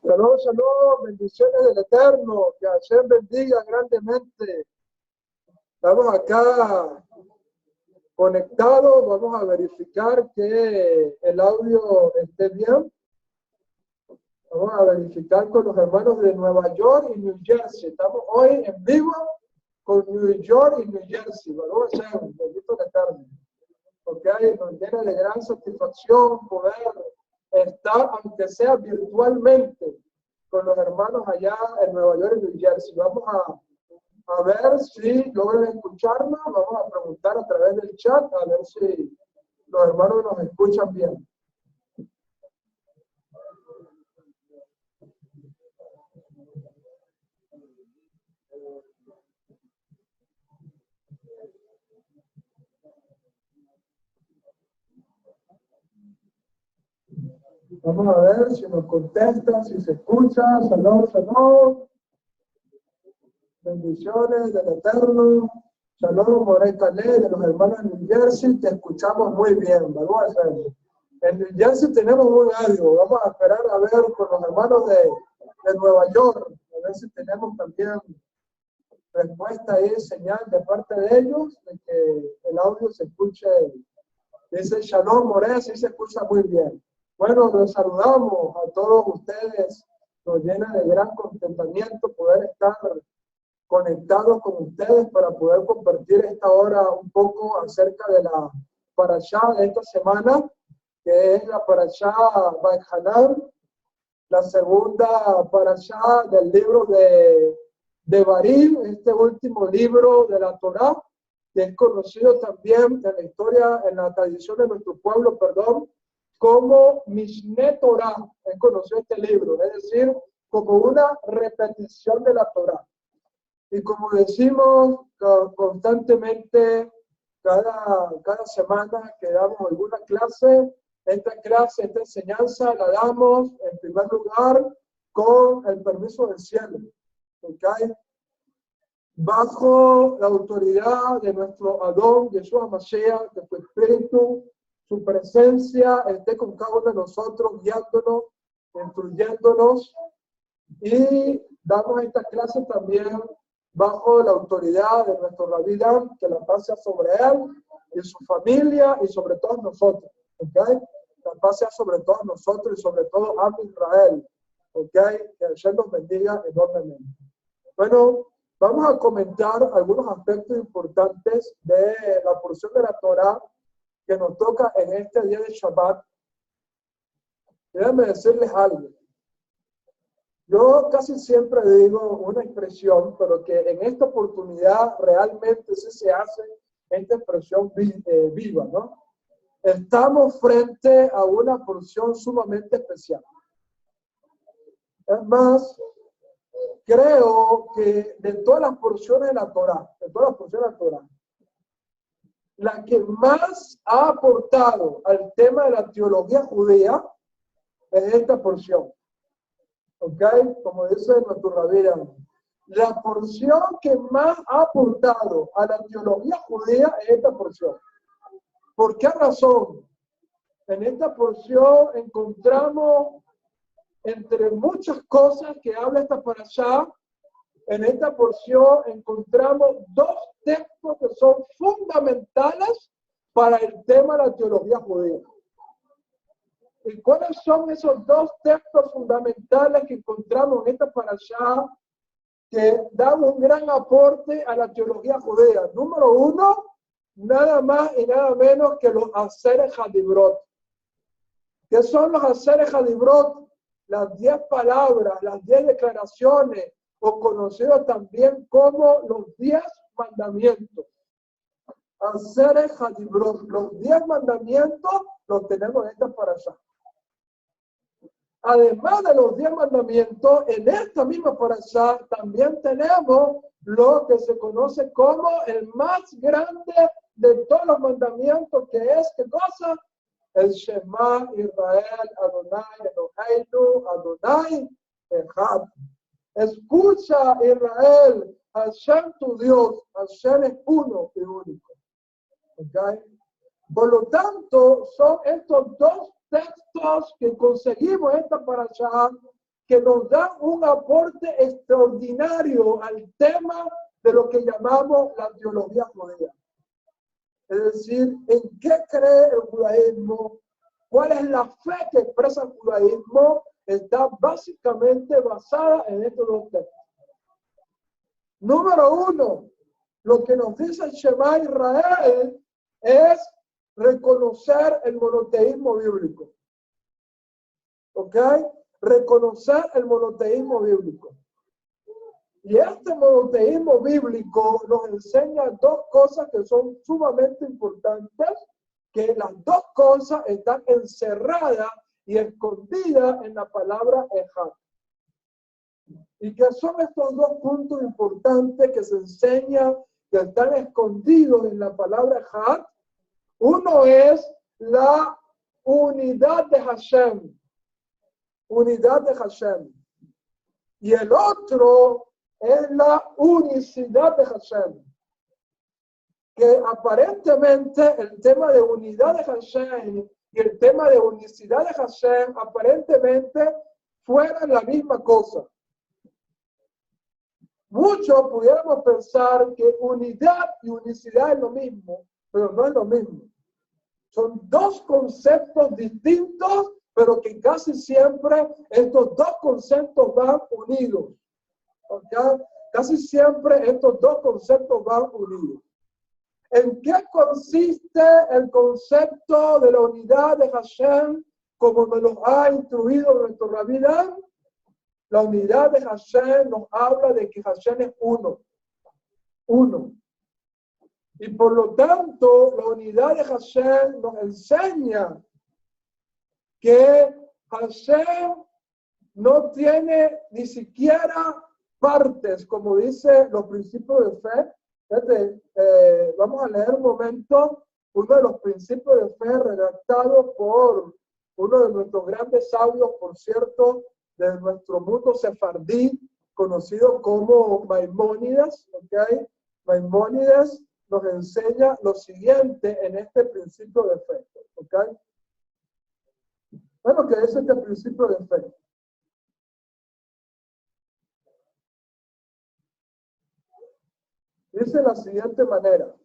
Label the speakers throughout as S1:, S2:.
S1: Shalom, shalom, bendiciones del Eterno, que Hashem bendiga grandemente. Estamos acá conectados, vamos a verificar que el audio esté bien. Vamos a verificar con los hermanos de Nueva York y New Jersey. Estamos hoy en vivo con New York y New Jersey. Vamos a hacer un bendito de Eterno, porque nos llena de gran satisfacción poder estar, aunque sea virtualmente, con los hermanos allá en Nueva York y New Jersey. Vamos a ver si logran escucharnos. Vamos a preguntar a través del chat, a ver si los hermanos nos escuchan bien. Vamos a ver si nos contestan, si se escucha. Salud, salud. Bendiciones del Eterno. Salud, Moreta Ley, de los hermanos de New Jersey. Te escuchamos muy bien. Vamos a hacerlo. En New Jersey tenemos un audio. Vamos a esperar a ver con los hermanos de Nueva York. A ver si tenemos también respuesta y señal de parte de ellos de que el audio se escuche. Dice Shalom Moreta, sí se escucha muy bien. Bueno, los saludamos a todos ustedes. Nos llena de gran contentamiento poder estar conectados con ustedes para poder compartir esta hora un poco acerca de la parashá de esta semana, que es la parashá Vaychanan, la segunda parashá del libro de Devarim, este último libro de la Torá, que es conocido también en la historia, en la tradición de nuestro pueblo, como Mishneh Torah. Es conocido este libro, es decir, como una repetición de la Torah. Y como decimos constantemente, cada semana que damos alguna clase, esta enseñanza la damos en primer lugar con el permiso del cielo, ¿okay? Bajo la autoridad de nuestro Adón, Yeshua Mashiach, de su Espíritu, su presencia esté con cada uno de nosotros, guiándonos, instruyéndonos, y damos esta clase también bajo la autoridad de nuestro Rabí Dan, que la paz sea sobre él y su familia y sobre todos nosotros, ¿okay? La paz sea sobre todos nosotros y sobre todo a Israel, ¿okay? Que Hashem nos bendiga enormemente. Bueno, vamos a comentar algunos aspectos importantes de la porción de la Torah que nos toca en este día de Shabbat. Déjenme decirles algo. Yo casi siempre digo una expresión, pero que en esta oportunidad realmente sí se hace esta expresión viva, ¿no? Estamos frente a una porción sumamente especial. Es más, creo que de todas las porciones de la Torá, la que más ha aportado al tema de la teología judía es esta porción. ¿Ok? Como dice nuestro Rabí Dan, la porción que más ha aportado a la teología judía es esta porción. ¿Por qué razón? En esta porción encontramos, entre muchas cosas que habla esta parashá, en esta porción encontramos dos textos que son fundamentales para el tema de la teología judía. ¿Y cuáles son esos dos textos fundamentales que encontramos en esta parashá que dan un gran aporte a la teología judía? Número uno, nada más y nada menos que los Aseres Hadibrot. ¿Qué son los Aseres Hadibrot? Las 10 palabras, las 10 declaraciones, o conocidos también como los 10 mandamientos. Aseres Hadibrot, los 10 mandamientos los tenemos en esta parashá. Además de los 10 mandamientos, en esta misma parashá también tenemos lo que se conoce como el más grande de todos los mandamientos, que es, ¿qué cosa? El Shema Israel Adonai Eloheinu Adonai Echad. Escucha, Israel, Hashem tu Dios, Hashem es uno y único. ¿Okay? Por lo tanto, son estos dos textos que conseguimos esta parashá que nos dan un aporte extraordinario al tema de lo que llamamos la teología judía. Es decir, en qué cree el judaísmo, cuál es la fe que expresa el judaísmo, está básicamente basada en estos dos textos. Número uno, lo que nos dice el Shema Israel es reconocer el monoteísmo bíblico. ¿Ok? Reconocer el monoteísmo bíblico. Y este monoteísmo bíblico nos enseña dos cosas que son sumamente importantes, que las dos cosas están encerradas y escondidas en la palabra Ejad. ¿Y qué son estos dos puntos importantes que se enseñan, que están escondidos en la palabra Ejad? Uno es la unidad de Hashem. Unidad de Hashem. Y el otro es la unicidad de Hashem. Que aparentemente el tema de unidad de Hashem y el tema de unicidad de Hashem aparentemente fueran la misma cosa. Muchos pudiéramos pensar que unidad y unicidad es lo mismo, pero no es lo mismo. Son dos conceptos distintos, pero que casi siempre estos dos conceptos van unidos. ¿Okay? Casi siempre estos dos conceptos van unidos. ¿En qué consiste el concepto de la unidad de Hashem como nos lo ha instruido nuestro Rabbi Dan? La unidad de Hashem nos habla de que Hashem es uno. Uno. Y por lo tanto, la unidad de Hashem nos enseña que Hashem no tiene ni siquiera partes, como dice los principios de fe. Fíjate, vamos a leer un momento uno de los principios de fe redactados por uno de nuestros grandes sabios, por cierto, de nuestro mundo sefardí, conocido como Maimónides. ¿Okay? Maimónides nos enseña lo siguiente en este principio de fe. ¿Okay? Bueno, ¿qué es este principio de fe? Dice de la siguiente manera.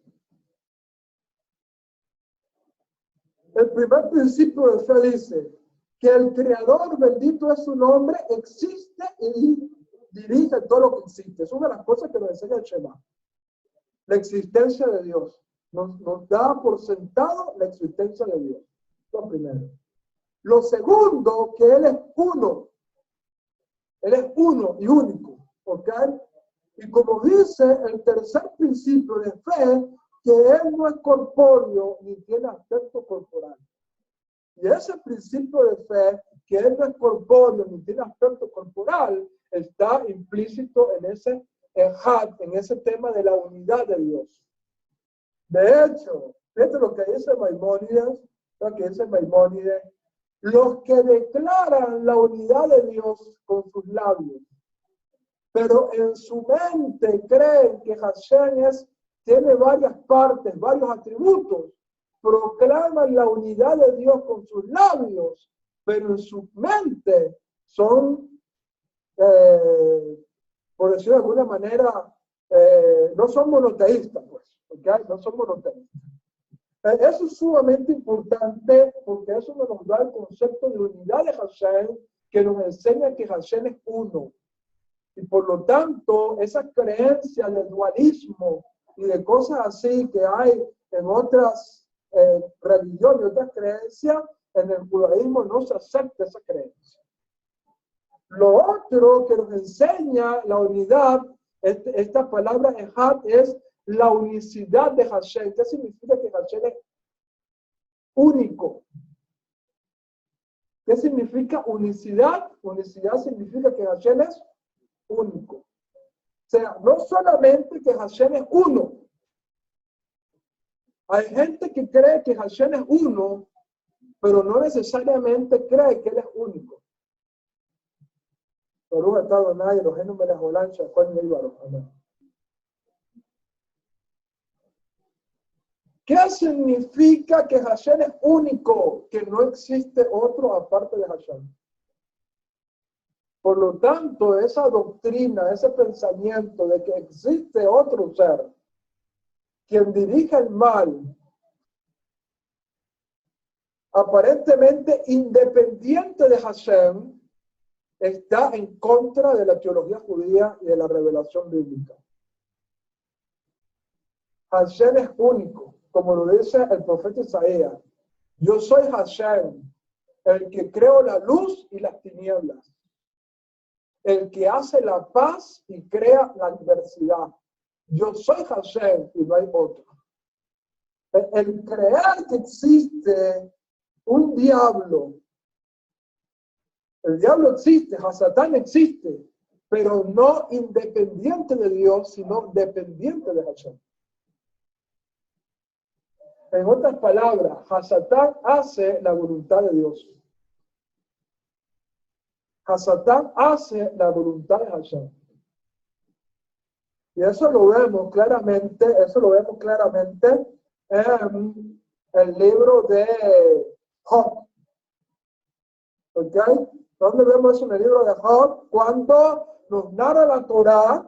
S1: El primer principio de fe dice que el Creador, bendito es su nombre, existe y dirige todo lo que existe. Es una de las cosas que nos enseña el Shema. La existencia de Dios. Nos da por sentado la existencia de Dios. Lo primero. Lo segundo, que Él es uno. Él es uno y único. ¿Ok? Y como dice el tercer principio de fe, que Él no es corpóreo ni tiene aspecto corporal. Y ese principio de fe, que Él no es corpóreo ni tiene aspecto corporal, está implícito en ese ejad, en ese tema de la unidad de Dios. De hecho, fíjate lo que dice Maimónides, los que declaran la unidad de Dios con sus labios, pero en su mente creen que Hashem tiene varias partes, varios atributos, proclaman la unidad de Dios con sus labios, pero en su mente son, por decirlo de alguna manera, no son monoteístas, pues, ¿okay? No son monoteístas. Eso es sumamente importante porque eso nos da el concepto de unidad de Hashem, que nos enseña que Hashem es uno. Y por lo tanto, esa creencia del dualismo y de cosas así que hay en otras religiones y otras creencias, en el judaísmo no se acepta esa creencia. Lo otro que nos enseña la unidad, esta palabra ejad, es la unicidad de Hashem. ¿Qué significa que Hashem es único? ¿Qué significa unicidad? Unicidad significa que Hashem es único. O sea, no solamente que Hashem es uno. Hay gente que cree que Hashem es uno, pero no necesariamente cree que Él es único. Baruch atah Adonai Eloheinu melech haolam she'akol nהיה baro. Amén. ¿Qué significa que Hashem es único? Que no existe otro aparte de Hashem. Por lo tanto, esa doctrina, ese pensamiento de que existe otro ser, quien dirige el mal, aparentemente independiente de Hashem, está en contra de la teología judía y de la revelación bíblica. Hashem es único, como lo dice el profeta Isaías. Yo soy Hashem, el que creo la luz y las tinieblas, el que hace la paz y crea la adversidad. Yo soy Hashem y no hay otro. El creer que existe un diablo, el diablo existe, Hasatán existe, pero no independiente de Dios, sino dependiente de Hashem. En otras palabras, Hasatán hace la voluntad de Dios. Hasatán hace la voluntad de Hashem. Y eso lo vemos claramente en el libro de Job. ¿Ok? ¿Dónde vemos eso en el libro de Job? Cuando nos narra la Torá,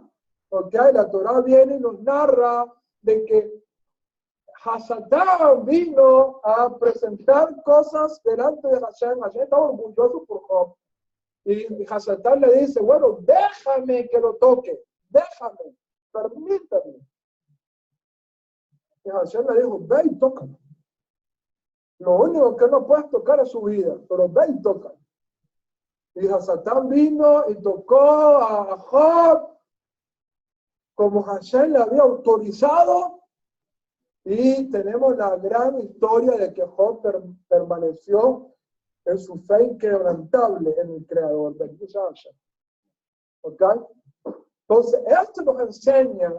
S1: ¿ok? La Torá viene y nos narra de que Hasatán vino a presentar cosas delante de Hashem. Hashem estaba orgulloso por Job. Y Hasatán le dice, bueno, déjame que lo toque. Déjame, permítame. Y Hashem le dijo, ve y tócalo. Lo único que no puedes tocar es su vida, pero ve y tócalo. Y Hasatán vino y tocó a Job como Hashem le había autorizado. Y tenemos la gran historia de que Job permaneció en su fe inquebrantable en el Creador. ¿Ok? Entonces, esto nos enseña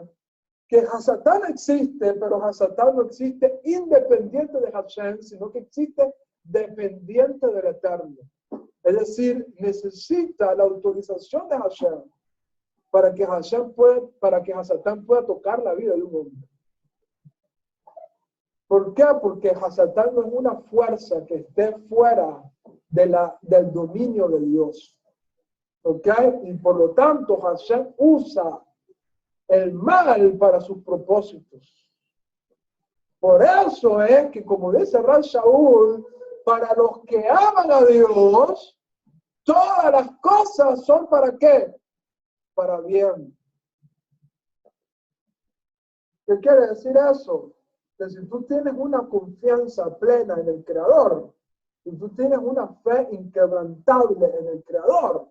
S1: que Hasatán existe, pero Hasatán no existe independiente de Hashem, sino que existe dependiente del Eterno. Es decir, necesita la autorización de Hashem para que Hasatán pueda tocar la vida de un hombre. ¿Por qué? Porque Hasatán no es una fuerza que esté fuera del dominio de Dios. ¿Ok? Y por lo tanto, Hashem usa el mal para sus propósitos. Por eso es que, como dice Rab Shaul, para los que aman a Dios, todas las cosas son ¿para qué? Para bien. ¿Qué quiere decir eso? Que si tú tienes una confianza plena en el Creador, si tú tienes una fe inquebrantable en el Creador,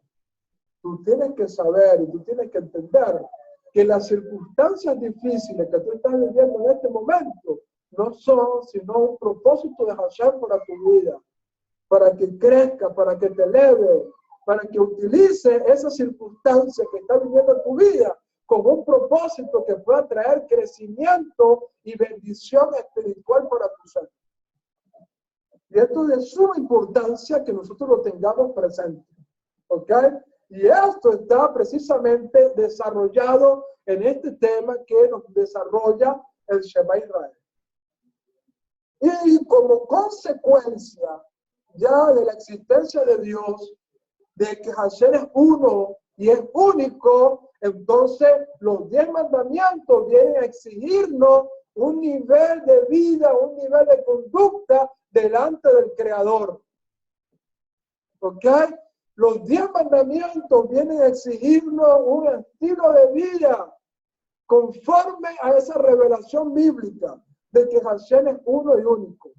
S1: tú tienes que saber y tú tienes que entender que las circunstancias difíciles que tú estás viviendo en este momento no son sino un propósito de Hashem para tu vida, para que crezca, para que te eleve, para que utilice esa circunstancia que estás viviendo en tu vida como un propósito que pueda traer crecimiento y bendición espiritual para tu ser. Y esto es de suma importancia que nosotros lo tengamos presente. ¿Ok? Y esto está precisamente desarrollado en este tema que nos desarrolla el Shema Israel. Y como consecuencia ya de la existencia de Dios, de que Hashem es uno y es único, entonces los 10 mandamientos vienen a exigirnos un nivel de vida, un nivel de conducta delante del Creador. ¿Ok? Los 10 mandamientos vienen a exigirnos un estilo de vida conforme a esa revelación bíblica de que Hashem es uno y único.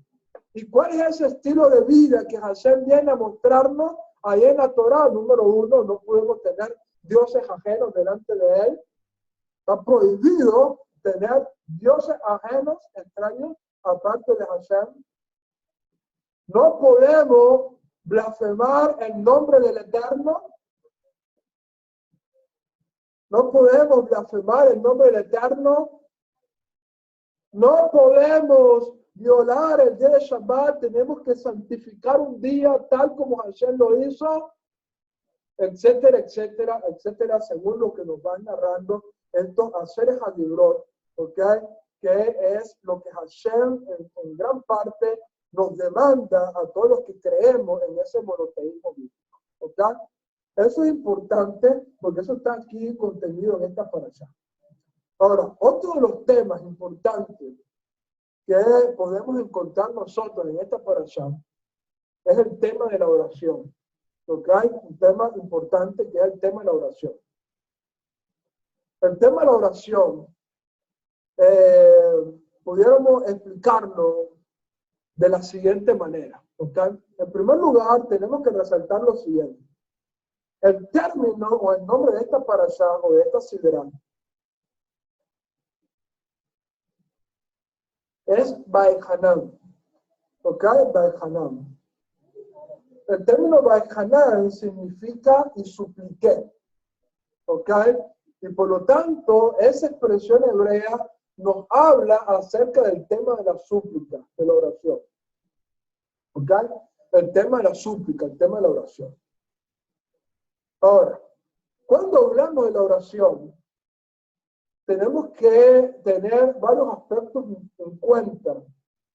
S1: ¿Y cuál es ese estilo de vida que Hashem viene a mostrarnos ahí en la Torá? Número 1, no podemos tener dioses ajenos delante de él. Está prohibido tener dioses ajenos, extraños, aparte de Hashem. No podemos blasfemar el nombre del Eterno. No podemos blasfemar el nombre del Eterno. No podemos violar el día de Shabbat. Tenemos que santificar un día tal como Hashem lo hizo, etcétera, etcétera, etcétera, según lo que nos van narrando estos Aseres Hadibrot, ¿ok? que es lo que Hashem en gran parte nos demanda a todos los que creemos en ese monoteísmo bíblico. ¿Ok? Eso es importante porque eso está aquí contenido en esta parasha. Ahora, otro de los temas importantes que podemos encontrar nosotros en esta parasha es el tema de la oración. ¿Ok? Un tema importante que es el tema de la oración. El tema de la oración pudiéramos explicarlo de la siguiente manera. ¿Okay? En primer lugar, tenemos que resaltar lo siguiente. El término o el nombre de esta parasha o de esta sidra es Vaechanan. ¿Ok? Vaechanan. El término Vaechanan significa y supliqué. ¿Ok? Y por lo tanto, esa expresión hebrea nos habla acerca del tema de la súplica, de la oración. ¿Ok? El tema de la súplica, el tema de la oración. Ahora, cuando hablamos de la oración, tenemos que tener varios aspectos en cuenta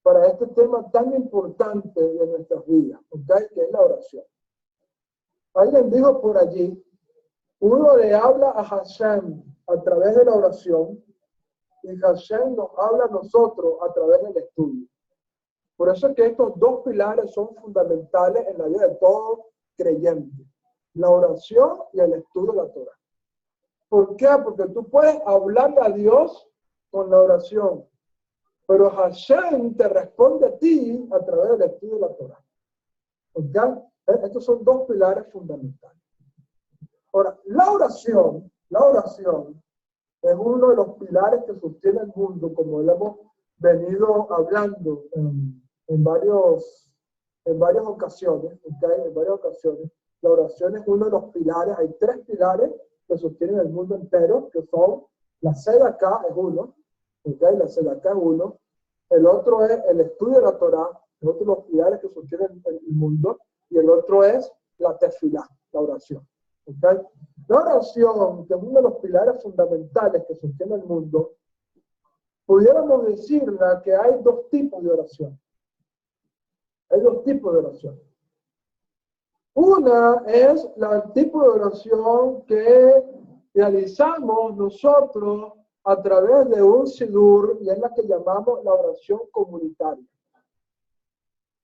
S1: para este tema tan importante de nuestras vidas, ¿ok? Que es la oración. Alguien dijo por allí, uno le habla a Hashem a través de la oración y Hashem nos habla a nosotros a través del estudio. Por eso es que estos dos pilares son fundamentales en la vida de todo creyente. La oración y el estudio de la Torah. ¿Por qué? Porque tú puedes hablarle a Dios con la oración, pero Hashem te responde a ti a través del estudio de la Torah. ¿Ok? Estos son dos pilares fundamentales. Ahora, la oración es uno de los pilares que sostiene el mundo, como lo hemos venido hablando en varias ocasiones, ¿okay? En varias ocasiones. La oración es uno de los pilares, hay tres pilares que sostienen el mundo entero, que son la Sedaká es uno, ¿okay? La Sedaká es uno, el otro es el estudio de la Torah, es otro de los pilares que sostienen el mundo, y el otro es la tefilá, la oración. ¿Okay? La oración, que es uno de los pilares fundamentales que sostiene el mundo, pudiéramos decirla que hay dos tipos de oración. Hay dos tipos de oración. Una es el tipo de oración que realizamos nosotros a través de un sidur, y es la que llamamos la oración comunitaria.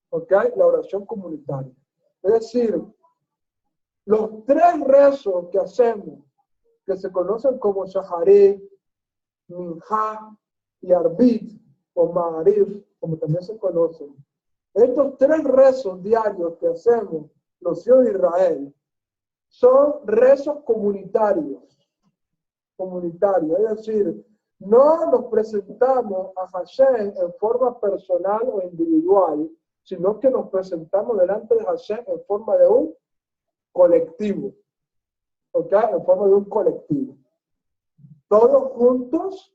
S1: ¿Ok? La oración comunitaria. Es decir, los tres rezos que hacemos, que se conocen como Shaharit, Minjá y Arbit, o Ma'arif, como también se conocen, estos tres rezos diarios que hacemos los hijos de Israel son rezos comunitarios. Es decir, no nos presentamos a Hashem en forma personal o individual, sino que nos presentamos delante de Hashem en forma de un colectivo. ¿Ok? En forma de un colectivo. Todos juntos,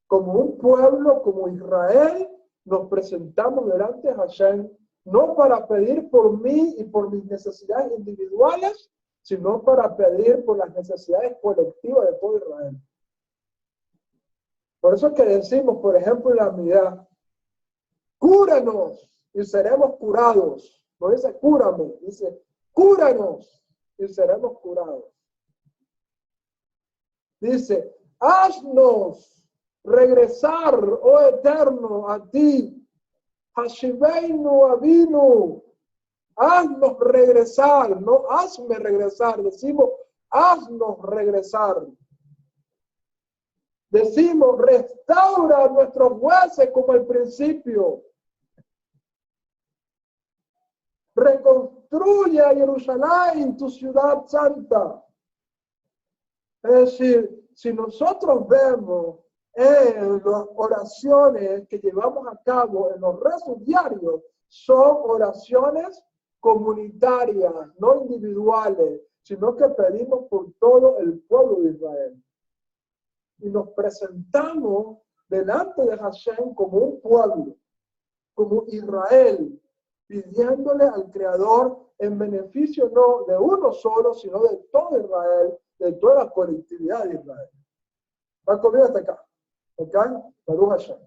S1: como un pueblo, como Israel, nos presentamos delante de Hashem, no para pedir por mí y por mis necesidades individuales, sino para pedir por las necesidades colectivas de todo Israel. Por eso es que decimos, por ejemplo, en la Amidá, cúranos y seremos curados. No dice cúrame, dice cúranos y seremos curados. Dice, haznos regresar, oh Eterno, a ti. Hashiveinu Avinu. Haznos regresar, no hazme regresar. Decimos, haznos regresar. Decimos, restaura nuestros huesos como al principio. Reconstruye a Jerusalén, tu ciudad santa. Es decir, si nosotros vemos en las oraciones que llevamos a cabo en los rezos diarios, son oraciones comunitarias, no individuales, sino que pedimos por todo el pueblo de Israel. Y nos presentamos delante de Hashem como un pueblo, como Israel, pidiéndole al Creador en beneficio no de uno solo, sino de todo Israel, de toda la colectividad de Israel. ¿Va conmigo hasta acá? ¿Ok? Baruch Hashem.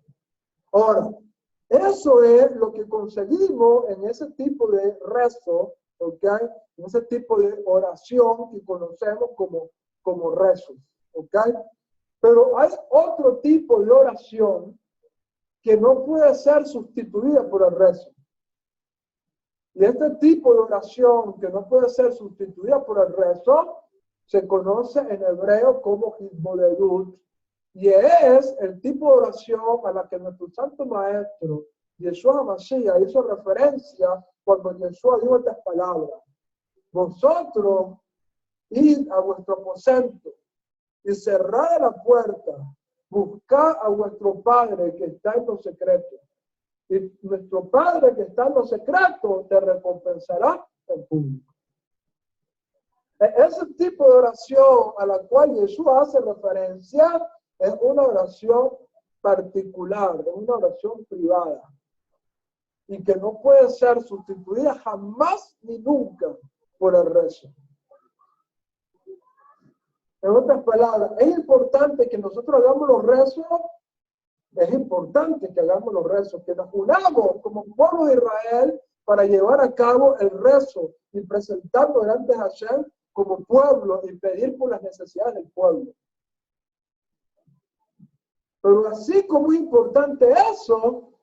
S1: Ahora, eso es lo que conseguimos en ese tipo de rezo, ¿ok? En ese tipo de oración que conocemos como rezos, ¿ok? Pero hay otro tipo de oración que no puede ser sustituida por el rezo. Y este tipo de oración que no puede ser sustituida por el rezo se conoce en hebreo como Hitboledut, y es el tipo de oración a la que nuestro santo maestro Yeshua Mashiach hizo referencia cuando Yeshua dijo estas palabras: vosotros id a vuestro aposento y cerrad la puerta, buscad a vuestro Padre que está en los secretos, y nuestro Padre que está en los secretos te recompensará en público. Ese tipo de oración a la cual Yeshua hace referencia es una oración particular, es una oración privada, y que no puede ser sustituida jamás ni nunca por el rezo. En otras palabras, es importante que nosotros hagamos los rezos, es importante que hagamos los rezos, que nos unamos como pueblo de Israel para llevar a cabo el rezo y presentarnos delante de Hashem como pueblo y pedir por las necesidades del pueblo. Pero así como es importante eso,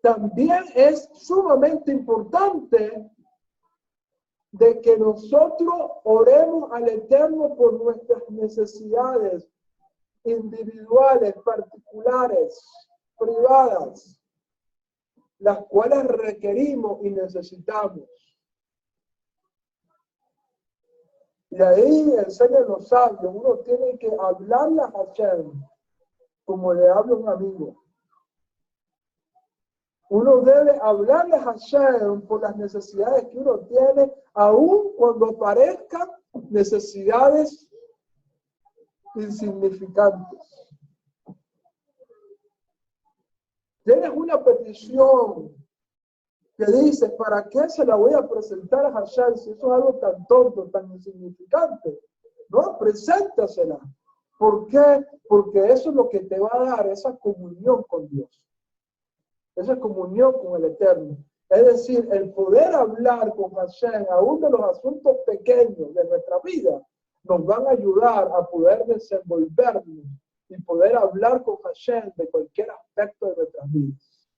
S1: también es sumamente importante de que nosotros oremos al Eterno por nuestras necesidades individuales, particulares, privadas, las cuales requerimos y necesitamos. Y ahí enseñan los sabios, uno tiene que hablarle a Hashem como le habla un amigo. Uno debe hablarle a Hashem por las necesidades que uno tiene, aun cuando aparezcan necesidades insignificantes. Tienes una petición que dices, ¿para qué se la voy a presentar a Hashem si eso es algo tan tonto, tan insignificante? No, preséntasela. ¿Por qué? Porque eso es lo que te va a dar esa comunión con Dios, esa comunión con el Eterno. Es decir, el poder hablar con Hashem, aún de los asuntos pequeños de nuestra vida, nos van a ayudar a poder desenvolvernos y poder hablar con Hashem de cualquier aspecto de nuestras vidas.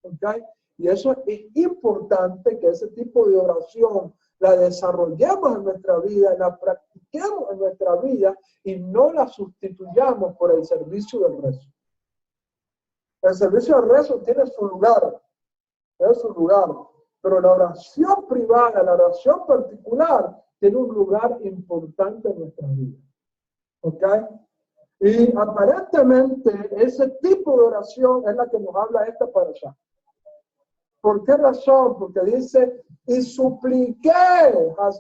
S1: ¿Okay? Y eso es importante, que ese tipo de oración la desarrollemos en nuestra vida, la practiquemos en nuestra vida y no la sustituyamos por el servicio del rezo. El servicio del rezo tiene su lugar, pero la oración privada, la oración particular, tiene un lugar importante en nuestra vida. ¿Ok? Y aparentemente ese tipo de oración es la que nos habla esta parashá. ¿Por qué razón? Porque dice, y supliqué,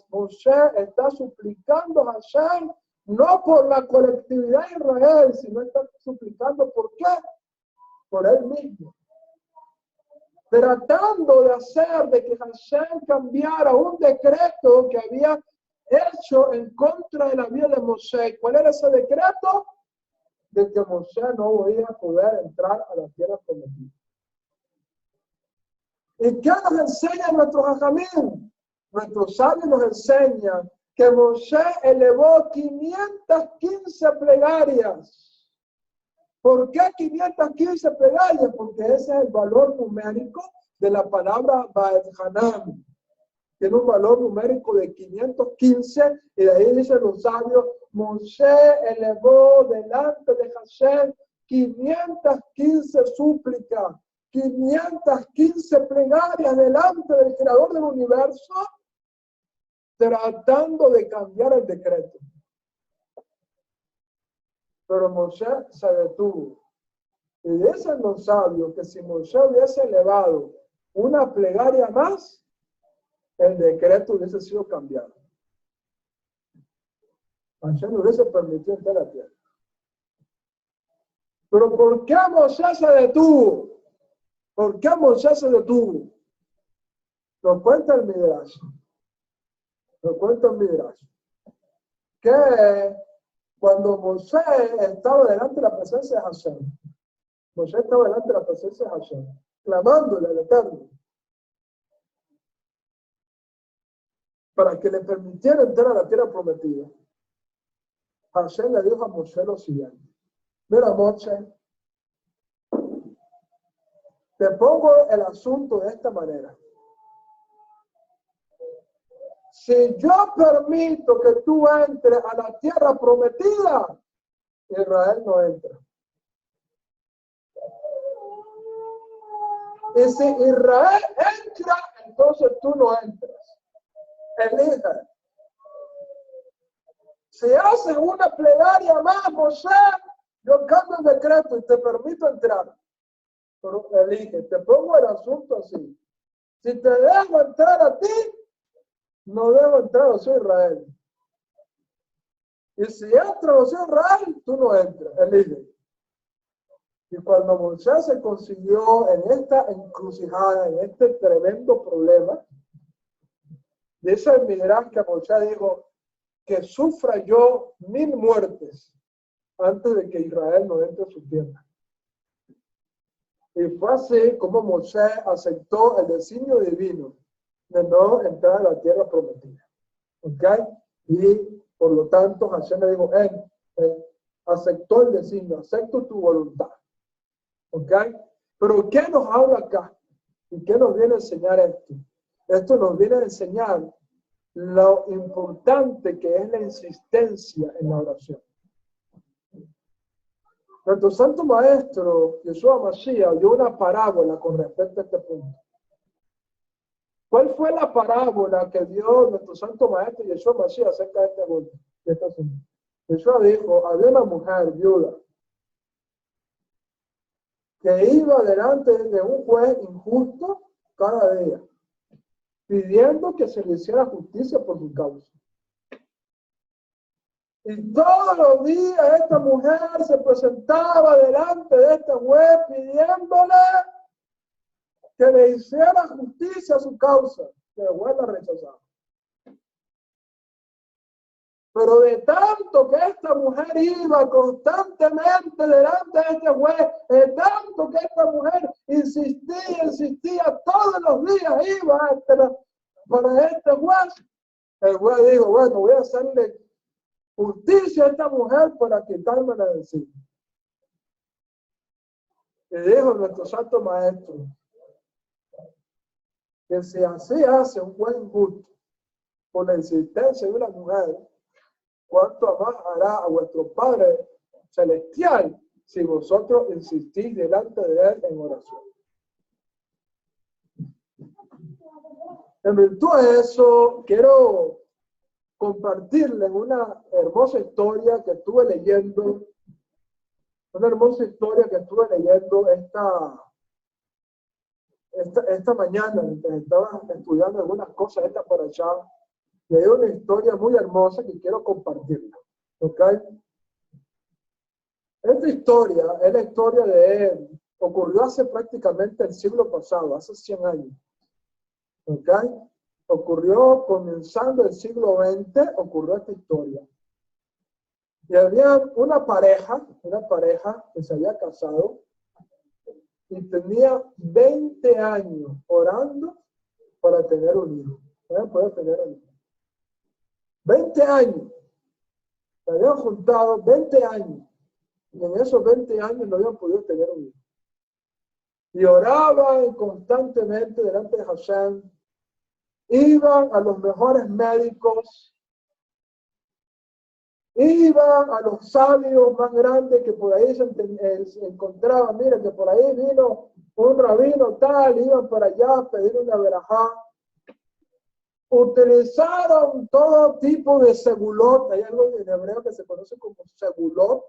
S1: Moshe está suplicando a Hashem, no por la colectividad de Israel, sino está suplicando, ¿por qué? Por él mismo. Tratando de hacer de que Hashem cambiara un decreto que había hecho en contra de la vida de Moshe. ¿Cuál era ese decreto? De que Moshe no iba a poder entrar a la tierra prometida. ¿Y qué nos enseña nuestro Jajamín? Nuestros sabios nos enseñan que Moshe elevó 515 plegarias. ¿Por qué 515 plegarias? Porque ese es el valor numérico de la palabra Baet Hanan. Tiene un valor numérico de 515 y de ahí dicen los sabios, Moshe elevó delante de Hashem 515 súplicas, 515 plegarias delante del creador del universo, tratando de cambiar el decreto. Pero Moshe se detuvo. Y dicen los sabios que si Moshe hubiese elevado una plegaria más, el decreto hubiese sido cambiado. Hashem no hubiese permitido entrar a la tierra. Pero ¿por qué Moshe se detuvo? ¿Por qué Moshe se detuvo? Nos cuenta el Midrash. Que Cuando Moisés estaba delante de la presencia de Hashem, Moisés estaba delante de la presencia de Hashem, clamándole al Eterno, para que le permitiera entrar a la tierra prometida. Hashem le dijo a Moisés lo siguiente: mira, Moisés, te pongo el asunto de esta manera. Si yo permito que tú entres a la tierra prometida, Israel no entra. Y si Israel entra, entonces tú no entras. Elige. Si haces una plegaria más, Moisés, yo cambio el decreto y te permito entrar. Pero elige, te pongo el asunto así. Si te dejo entrar a ti, no debo entrar, yo soy Israel. Y si entra, yo soy Israel, tú no entras, elige. Y cuando Moisés se consiguió en esta encrucijada, en este tremendo problema, dice el Midrash que Moisés dijo que sufra yo 1000 muertes antes de que Israel no entre a su tierra. Y fue así como Moisés aceptó el designio divino de no entrar a la tierra prometida. ¿Ok? Y por lo tanto Hashem le dijo, aceptó el designio, acepto tu voluntad. ¿Ok? Pero ¿qué nos habla acá? ¿Y qué nos viene a enseñar esto? Esto nos viene a enseñar lo importante que es la insistencia en la oración. Nuestro santo maestro, Yeshua Mashiach, dio una parábola con respecto a este punto. ¿Cuál fue la parábola que dio nuestro santo maestro Yeshua Mashiach acerca de este punto? Yeshua dijo, había una mujer viuda que iba delante de un juez injusto cada día, pidiendo que se le hiciera justicia por su causa. Y todos los días esta mujer se presentaba delante de este juez pidiéndole que le hiciera justicia a su causa, que el juez la rechazaba. Pero de tanto que esta mujer iba constantemente delante de este juez, de tanto que esta mujer insistía, todos los días iba para este juez, el juez dijo, bueno, voy a hacerle justicia a esta mujer para quitármela de encima. Y dijo nuestro santo maestro, que si así hace un juez injusto por la insistencia de una mujer, ¿cuánto más hará a vuestro Padre Celestial si vosotros insistís delante de Él en oración? En virtud de eso, quiero compartirles una hermosa historia que estuve leyendo, esta mañana, mientras estaba estudiando algunas cosas esta por allá. Y hay una historia muy hermosa que quiero compartirla. ¿Ok? Esta historia es la historia de él. Ocurrió hace prácticamente el siglo pasado, hace 100 años. ¿Ok? Ocurrió comenzando el siglo XX, ocurrió esta historia. Y había una pareja que se había casado y tenía 20 años orando para tener un hijo. Para poder tener un hijo. 20 años. Se habían juntado 20 años. Y en esos 20 años no habían podido tener un hijo. Y oraban constantemente delante de Hashem. Iban a los mejores médicos. Iban a los sabios más grandes que por ahí se encontraban. Mira que por ahí vino un rabino tal. Iban para allá a pedir una verajá. Utilizaron todo tipo de segulot. Hay algo en hebreo que se conoce como segulot,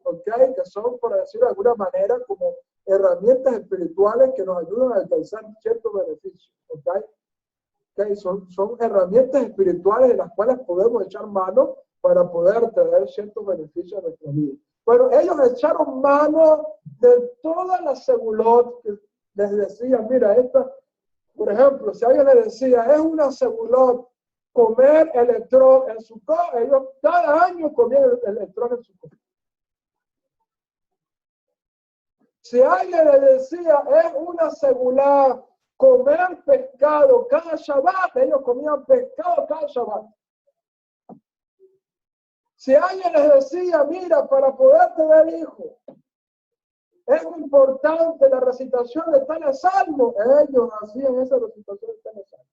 S1: ¿okay? Que son, por decirlo de alguna manera, como herramientas espirituales que nos ayudan a alcanzar ciertos beneficios. ¿Okay? Son herramientas espirituales de las cuales podemos echar mano para poder traer ciertos beneficios a nuestra vida. Bueno, ellos echaron mano de todas las segulot que les decían, mira, esta. Por ejemplo, si alguien le decía, es una segulot comer electrón en su copa. Ellos cada año comían el electrón en su copa. Si alguien le decía, es una segulá comer pescado cada Shabbat, ellos comían pescado cada Shabbat. Si alguien les decía, mira, para poder tener hijos, es importante la recitación de tales salmos, ellos hacían esa recitación de tales salmos.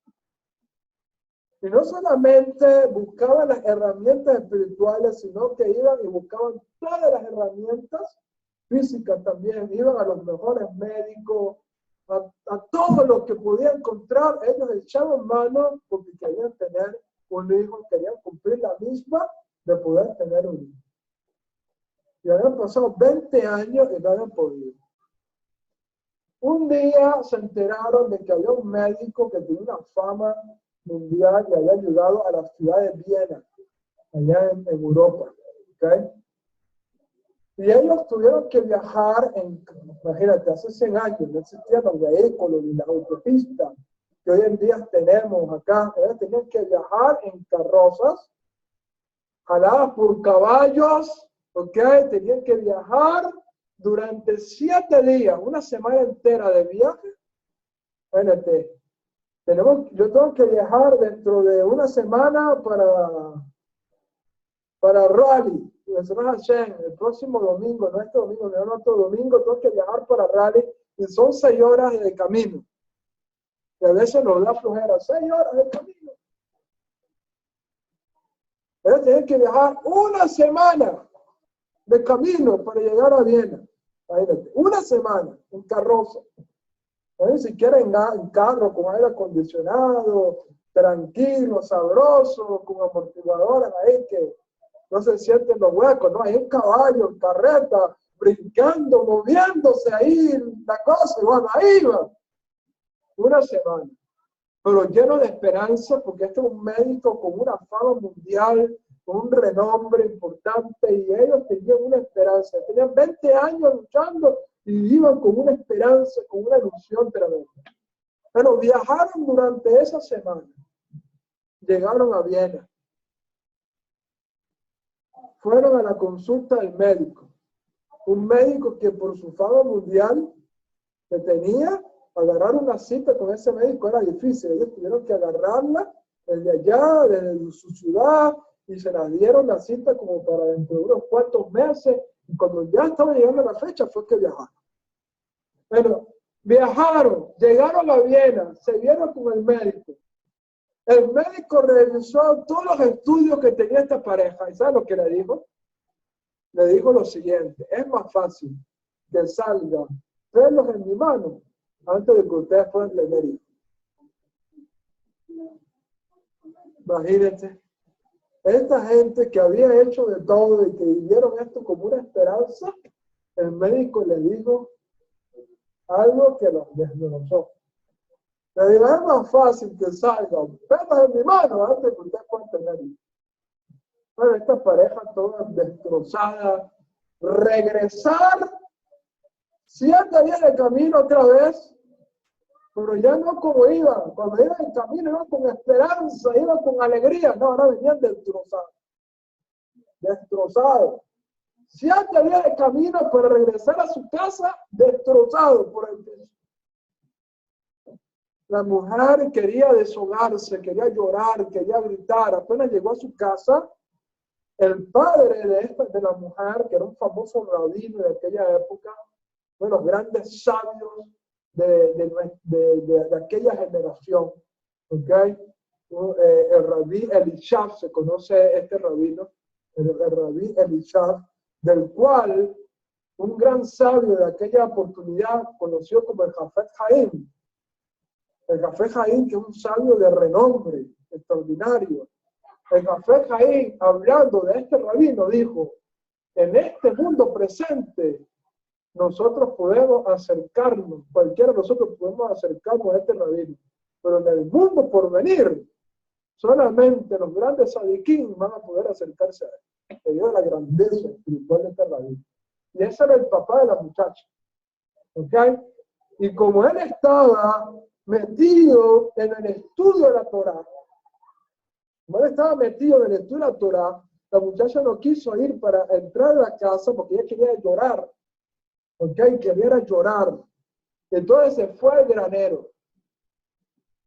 S1: Y no solamente buscaban las herramientas espirituales, sino que iban y buscaban todas las herramientas físicas también. Iban a los mejores médicos, a todo lo que podían encontrar. Ellos echaban mano porque querían tener un hijo, querían cumplir la misma de poder tener un hijo. Y habían pasado 20 años y no habían podido. Un día se enteraron de que había un médico que tenía una fama mundial y había ayudado a la ciudad de Viena, allá en Europa. ¿Okay? Y ellos tuvieron que viajar, imagínate, hace 100 años no existían los vehículos ni las autopistas que hoy en día tenemos acá. Ellos tenían que viajar en carrozas, jaladas por caballos, ¿ok? Tenían que viajar durante 7 días, una semana entera de viaje. Fíjate, yo tengo que viajar dentro de una semana para Raleigh, el próximo domingo, no este domingo, no otro domingo, tengo que viajar para Raleigh y son 6 horas de camino. Y a veces nos da flojera, 6 horas de camino. Ellos tienen que viajar una semana de camino para llegar a Viena. Imagínate, una semana en carroza. Ni siquiera en carro con aire acondicionado, tranquilo, sabroso, con amortiguadores ahí que no se sienten los huecos, ¿no? Hay un caballo, en carreta, brincando, moviéndose ahí, la cosa, y bueno, ahí va. Una semana. Pero lleno de esperanza, porque este es un médico con una fama mundial, con un renombre importante, y ellos tenían una esperanza. Tenían 20 años luchando y iban con una esperanza, con una ilusión tremenda. Pero viajaron durante esa semana. Llegaron a Viena. Fueron a la consulta del médico. Un médico que por su fama mundial que tenía, agarrar una cita con ese médico era difícil. Ellos tuvieron que agarrarla desde allá, desde su ciudad, y se la dieron la cita como para dentro de unos cuantos meses. Y cuando ya estaba llegando la fecha, fue que viajaron. Bueno, viajaron, llegaron a Viena, se vieron con el médico. El médico revisó todos los estudios que tenía esta pareja. ¿Y sabe lo que le dijo? Le dijo lo siguiente: es más fácil que salga pelos en mi mano antes de que ustedes puedan tener hijos. Imagínense, esta gente que había hecho de todo y que vivieron esto como una esperanza, el médico le dijo algo que los desmenuzó. Le digo, es más fácil que salgan pelos en mi mano antes de que ustedes puedan tener hijos. Bueno, esta pareja toda destrozada, regresar 7 días de camino otra vez, pero ya no como iban. Cuando iban en camino iban con esperanza, iban con alegría. No, ahora venían destrozados. Destrozados. 7 días de camino para regresar a su casa, destrozados por el piso. La mujer quería deshogarse, quería llorar, quería gritar. Apenas llegó a su casa, el padre de la mujer, que era un famoso rabino de aquella época, uno de los grandes sabios de aquella generación, ¿okay? El rabí Elishaf, se conoce este rabino, el rabí Elishaf, del cual un gran sabio de aquella oportunidad conoció como el Jafet Haim. El Jafet Haim, que es un sabio de renombre extraordinario. El Jafet Haim, hablando de este rabino, dijo: en este mundo presente, nosotros podemos acercarnos, cualquiera de nosotros podemos acercarnos a este rabino, pero en el mundo por venir, solamente los grandes sadiquín van a poder acercarse a él, debido a la grandeza espiritual de este rabino. Y ese era el papá de la muchacha. ¿Ok? Y como él estaba metido en el estudio de la Torá, Como él estaba metido en el estudio de la Torah, la muchacha no quiso ir para entrar a la casa porque ella quería llorar. ¿Ok? Quería llorar. Entonces se fue al granero.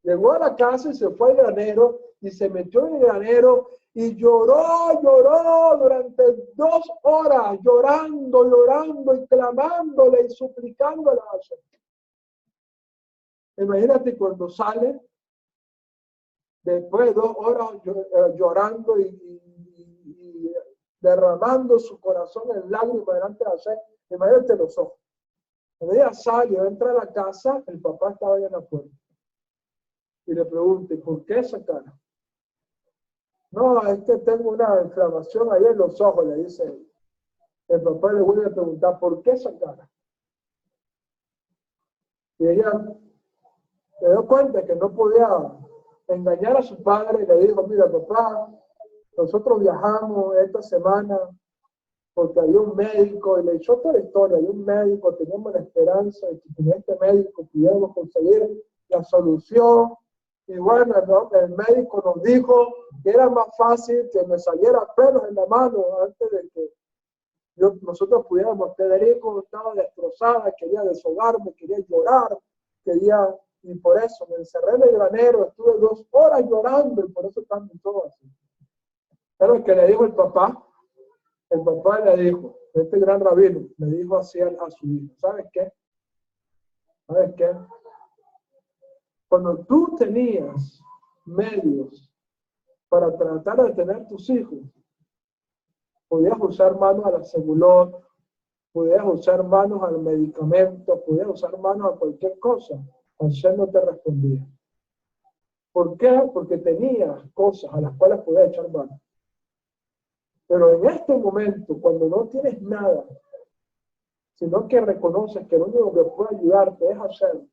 S1: Llegó a la casa y se fue al granero y se metió en el granero y lloró durante 2 horas, llorando y clamándole y suplicándole a Hashem. Imagínate cuando sale, después de 2 horas llorando y derramando su corazón en lágrimas delante de Hashem. Imagínate los ojos. Cuando ella salió, entra a la casa, el papá estaba ahí en la puerta. Y le pregunté, ¿por qué esa cara? No, es que tengo una inflamación ahí en los ojos, le dice él. El papá le vuelve a preguntar, ¿por qué esa cara? Y ella se dio cuenta que no podía engañar a su padre y le dijo, mira papá, nosotros viajamos esta semana porque había un médico, y le echó toda la historia, había un médico, teníamos la esperanza de que con este médico pudiéramos conseguir la solución. Y bueno, ¿no? El médico nos dijo que era más fácil que me saliera pelos en la mano antes de que nosotros pudiéramos. Federico estaba destrozada, quería deshogarme, quería llorar, y por eso me encerré en el granero, estuve 2 horas llorando y por eso también todo así. Pero lo que le dijo el papá le dijo, este gran rabino, le dijo así a su hijo, ¿sabes qué? ¿Sabes qué? Cuando tú tenías medios para tratar de tener tus hijos, podías usar manos a la segulot, podías usar manos al medicamento, podías usar manos a cualquier cosa. Hashem no te respondía. ¿Por qué? Porque tenías cosas a las cuales podías echar mano. Pero en este momento, cuando no tienes nada, sino que reconoces que lo único que puede ayudarte es Hashem,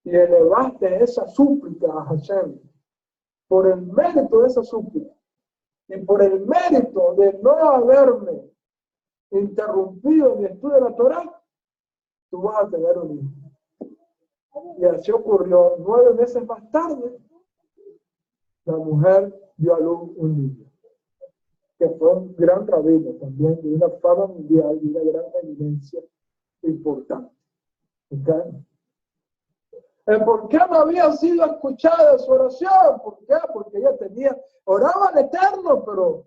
S1: y elevaste esa súplica a Hashem, por el mérito de esa súplica, y por el mérito de no haberme interrumpido mi estudio de la Torah, tú vas a tener un hijo. Y así ocurrió. 9 meses más tarde, la mujer dio a luz un niño, que fue un gran rabino también, de una fama mundial y una gran eminencia importante. ¿Okay? ¿Por qué no había sido escuchada su oración? ¿Por qué? Porque ella oraba al Eterno, pero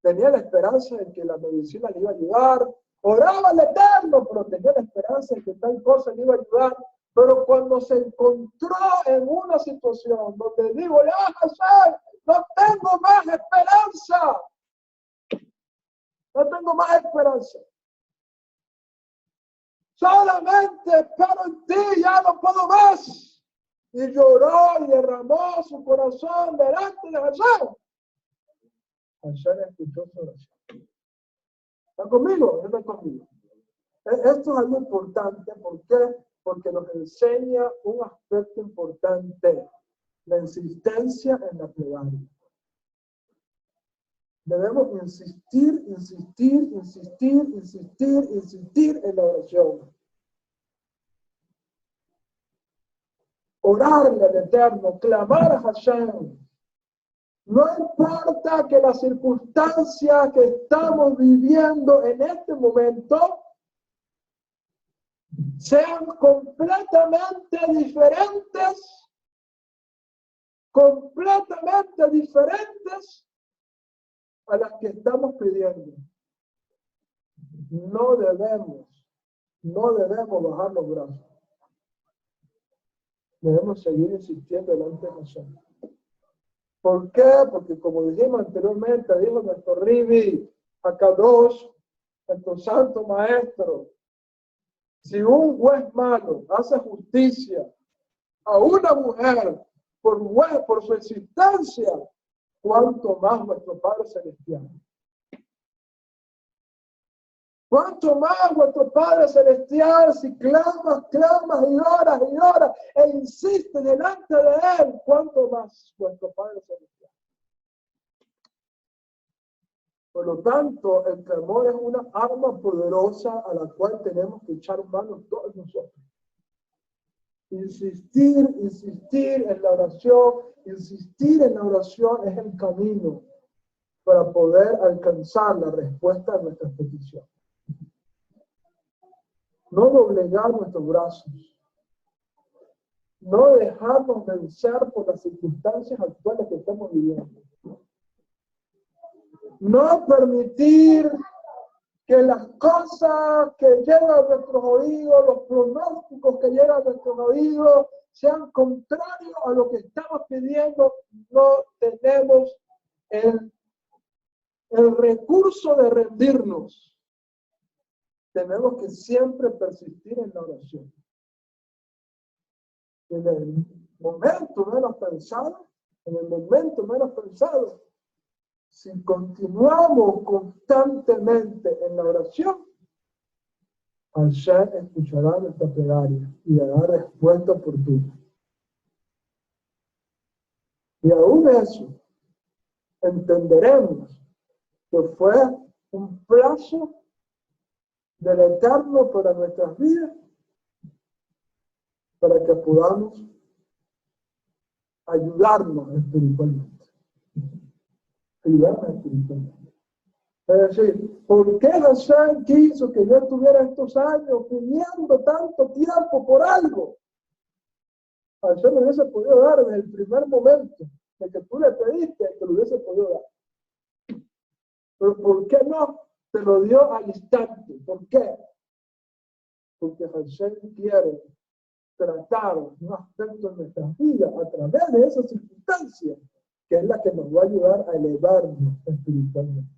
S1: tenía la esperanza de que la medicina le iba a ayudar. Oraba al Eterno, pero tenía la esperanza de que tal cosa le iba a ayudar. Pero cuando se encontró en una situación donde digo, ya Hashem, no tengo más esperanza. No tengo más esperanza. Solamente espero en ti, ya no puedo más. Y lloró y derramó su corazón delante de Hashem. Hashem escuchó su oración. ¿Están conmigo? ¿No están conmigo? Esto es algo importante. ¿Por qué? Porque nos enseña un aspecto importante. La insistencia en la plegaria. Debemos insistir en la oración. Orarle al Eterno, clamar a Hashem. No importa que las circunstancias que estamos viviendo en este momento sean completamente diferentes a las que estamos pidiendo. No debemos bajar los brazos. Debemos seguir insistiendo delante de Hashem. ¿Por qué? Porque como dijimos anteriormente, dijo nuestro Ribi, Akadosh, nuestro santo maestro, si un juez malo hace justicia a una mujer por su existencia, ¿cuánto más nuestro Padre Celestial? ¿Cuánto más nuestro Padre Celestial, si clamas y oras e insistes delante de Él, cuánto más nuestro Padre Celestial? Por lo tanto, el clamor es una arma poderosa a la cual tenemos que echar mano todos nosotros. Insistir, insistir en la oración, insistir en la oración es el camino para poder alcanzar la respuesta a nuestras peticiones. No doblegar nuestros brazos. No dejarnos vencer por las circunstancias actuales que estamos viviendo. No permitir que las cosas que llegan a nuestros oídos, los pronósticos que llegan a nuestros oídos, sean contrarios a lo que estamos pidiendo. No tenemos el recurso de rendirnos. Tenemos que siempre persistir en la oración. En el momento menos pensado, si continuamos constantemente en la oración, Hashem escuchará nuestra plegaria y dará respuesta oportuna. Y aún eso, entenderemos que fue un plazo del Eterno para nuestras vidas, para que podamos ayudarnos espiritualmente. Es decir, ¿por qué Hashem quiso que yo estuviera estos años pidiendo tanto tiempo por algo? Hashem me hubiese podido dar desde el primer momento de que tú le pediste, que lo hubiese podido dar. Pero ¿por qué no? Te lo dio al instante. ¿Por qué? Porque Hashem quiere tratar un aspecto de nuestras vidas a través de esas circunstancias, que es la que nos va a ayudar a elevarnos espiritualmente.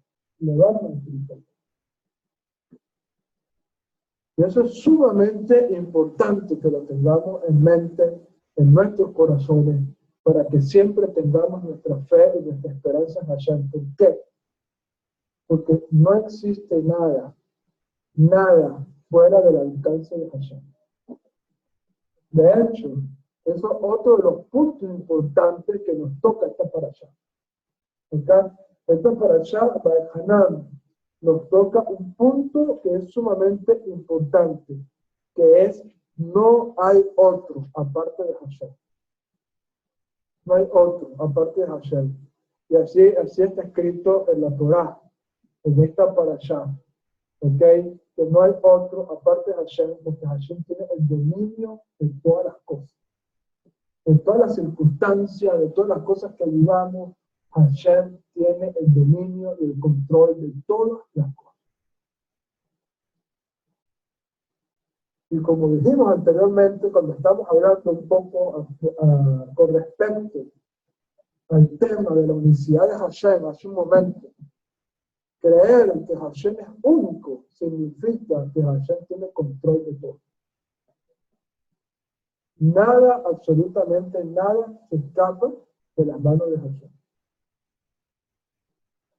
S1: Y eso es sumamente importante que lo tengamos en mente, en nuestros corazones, para que siempre tengamos nuestra fe y nuestra esperanza en Hashem. ¿Por qué? Porque no existe nada fuera del alcance de Hashem. De hecho, eso es otro de los puntos importantes que nos toca esta parashá. Esta parashá, Hanan, nos toca un punto que es sumamente importante, que es: no hay otro aparte de Hashem. No hay otro aparte de Hashem. Y así está escrito en la Torá, en esta parashá. Que no hay otro aparte de Hashem, porque Hashem tiene el dominio de todas las cosas. En todas las circunstancias, de todas las cosas que vivamos, Hashem tiene el dominio y el control de todas las cosas. Y como dijimos anteriormente, cuando estamos hablando un poco con respecto al tema de la unicidad de Hashem hace un momento, creer que Hashem es único significa que Hashem tiene control de todo. Nada, absolutamente nada, se escapa de las manos de Hashem.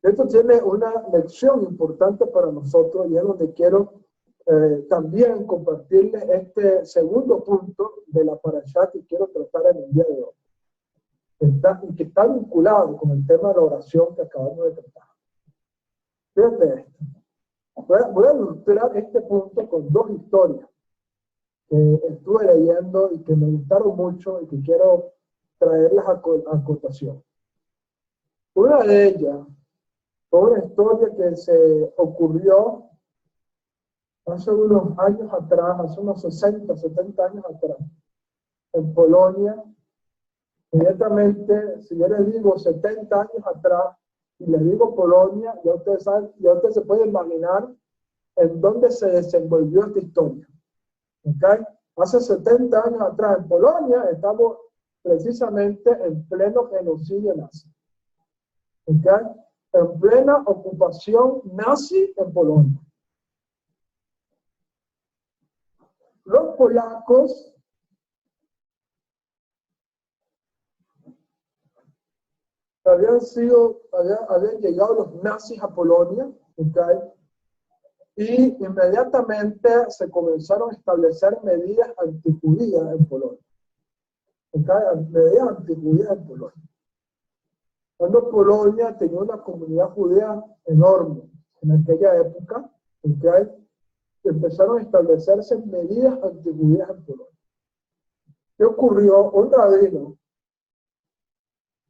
S1: Esto tiene una lección importante para nosotros y es donde quiero también compartirles este segundo punto de la parashá que quiero tratar en el día de hoy. Y que está vinculado con el tema de la oración que acabamos de tratar. Fíjate esto. Voy a ilustrar este punto con dos historias que estuve leyendo y que me gustaron mucho y que quiero traerlas a cotación. Una de ellas fue una historia que se ocurrió hace unos años atrás, hace unos 60, 70 años atrás, en Polonia. Inmediatamente, si yo les digo 70 años atrás, y les digo Polonia, ya ustedes se pueden imaginar en dónde se desenvolvió esta historia. Hace 70 años atrás en Polonia estamos precisamente en pleno genocidio nazi. En plena ocupación nazi en Polonia. Los polacos habían llegado los nazis a Polonia, y inmediatamente se comenzaron a establecer medidas antijudías en Polonia. Medidas antijudías en Polonia. Cuando Polonia tenía una comunidad judía enorme en aquella época, empezaron a establecerse medidas antijudías en Polonia. ¿Qué ocurrió? Un rabino